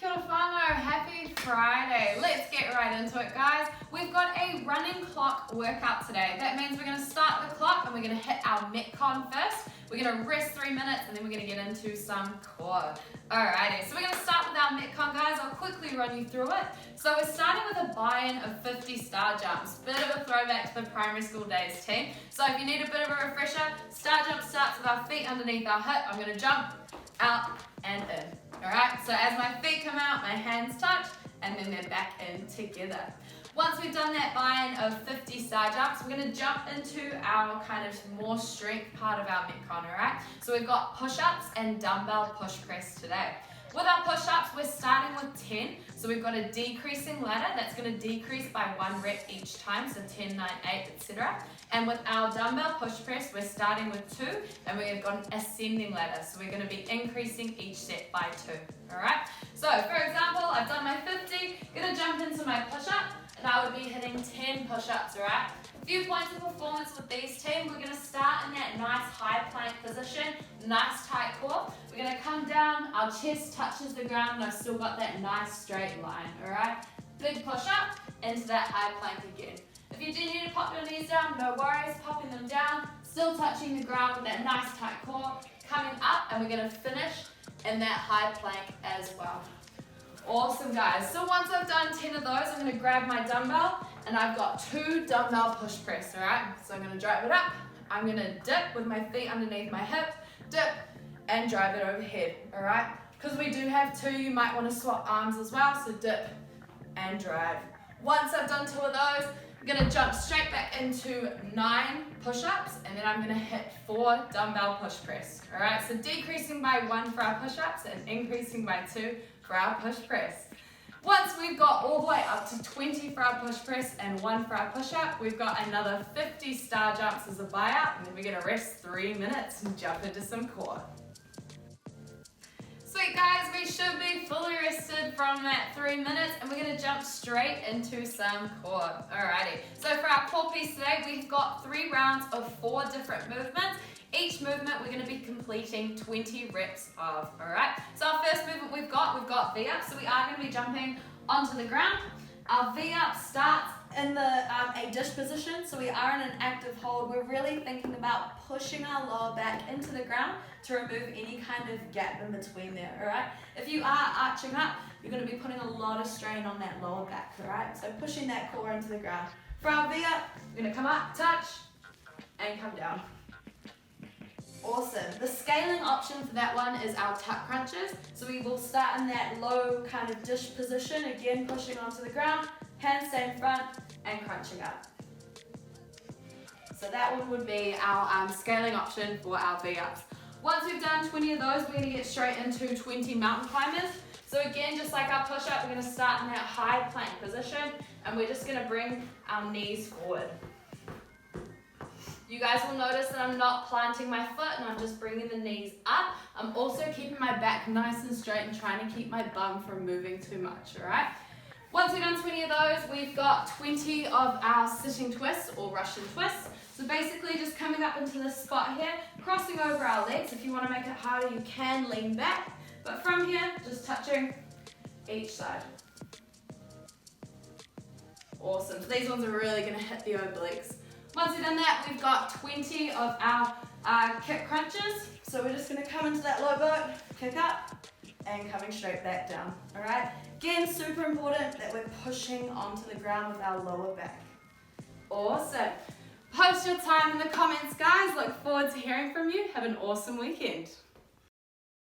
Kia ora whanau, happy Friday. Let's get right into it, guys. We've got a running clock workout today. That means we're going to start the clock and we're going to hit our Metcon first. We're going to rest 3 minutes and then we're going to get into some core. Alrighty, so we're going to start with our Metcon, guys. I'll quickly run you through it. So we're starting with a buy-in of 50 star jumps. Bit of a throwback to the primary school days, team. So if you need a bit of a refresher, star jump starts with our feet underneath our hip. I'm going to jump out and in. Alright, so as my feet come out, my hands touch, and then they're back in together. Once we've done that buy-in of 50 star jumps, we're going to jump into our kind of more strength part of our Metcon, alright? So we've got push-ups and dumbbell push press today. With our push-ups, we're starting with 10. So we've got a decreasing ladder that's going to decrease by 1 rep each time, so 10, 9, 8, etc. And with our dumbbell push press, we're starting with 2, and we've got an ascending ladder. So we're going to be increasing each set by 2, alright? So for example, I've done my 50, going to jump into my push-up, and I would be hitting 10 push-ups, alright? A few points of performance with these, team. We're going to start in that nice high plank position, nice tight core. We're going to come down, our chest touches the ground, and I've still got that nice straight line, alright? Big push-up into that high plank again. If you do need to pop your knees down, no worries, popping them down, still touching the ground with that nice tight core, coming up, and we're going to finish in that high plank as well. Awesome, guys. So once I've done 10 of those, I'm going to grab my dumbbell, and I've got 2 dumbbell push press, alright? So I'm going to drive it up, I'm going to dip with my feet underneath my hip, dip, and drive it overhead, alright? Because we do have 2, you might want to swap arms as well, so dip and drive. Once I've done 2 of those, I'm going to jump straight back into 9 push-ups, and then I'm going to hit 4 dumbbell push press, alright? So decreasing by 1 for our push-ups and increasing by 2 for our push press. Once we've got all the way up to 20 for our push press and 1 for our push-up, we've got another 50 star jumps as a buy-out, and then we're going to rest 3 minutes and jump into some core. Sweet, guys, we should be fully rested from that 3 minutes, and we're going to jump straight into some core. Alrighty, so for our core piece today, we've got 3 rounds of 4 different movements. Each movement we're going to be completing 20 reps of, alright? So our first movement we've got V-up, so we are going to be jumping onto the ground. Our V-up starts in a dish position, so we are in an active hold. We're really thinking about pushing our lower back into the ground to remove any kind of gap in between there, alright? If you are arching up, you're going to be putting a lot of strain on that lower back, alright? So pushing that core into the ground. For our V-up, we're going to come up, touch, and come down. Awesome. The scaling option for that one is our Tac Crunches. So we will start in that low kind of dish position, again pushing onto the ground, hands stay in front, and crunching up. So that one would be our scaling option for our V-ups. Once we've done 20 of those, we're going to get straight into 20 mountain climbers. So again, just like our push-up, we're going to start in that high plank position, and we're just going to bring our knees forward. You guys will notice that I'm not planting my foot and I'm just bringing the knees up. I'm also keeping my back nice and straight and trying to keep my bum from moving too much, alright? Once we've done 20 of those, we've got 20 of our sitting twists or Russian twists. So basically just coming up into this spot here, crossing over our legs. If you want to make it harder, you can lean back. But from here, just touching each side. Awesome. So these ones are really going to hit the obliques. Once we've done that, we've got 20 of our kick crunches. So we're just going to come into that low boat, kick up, and coming straight back down. Alright? Again, super important that we're pushing onto the ground with our lower back. Awesome. Post your time in the comments, guys. Look forward to hearing from you. Have an awesome weekend.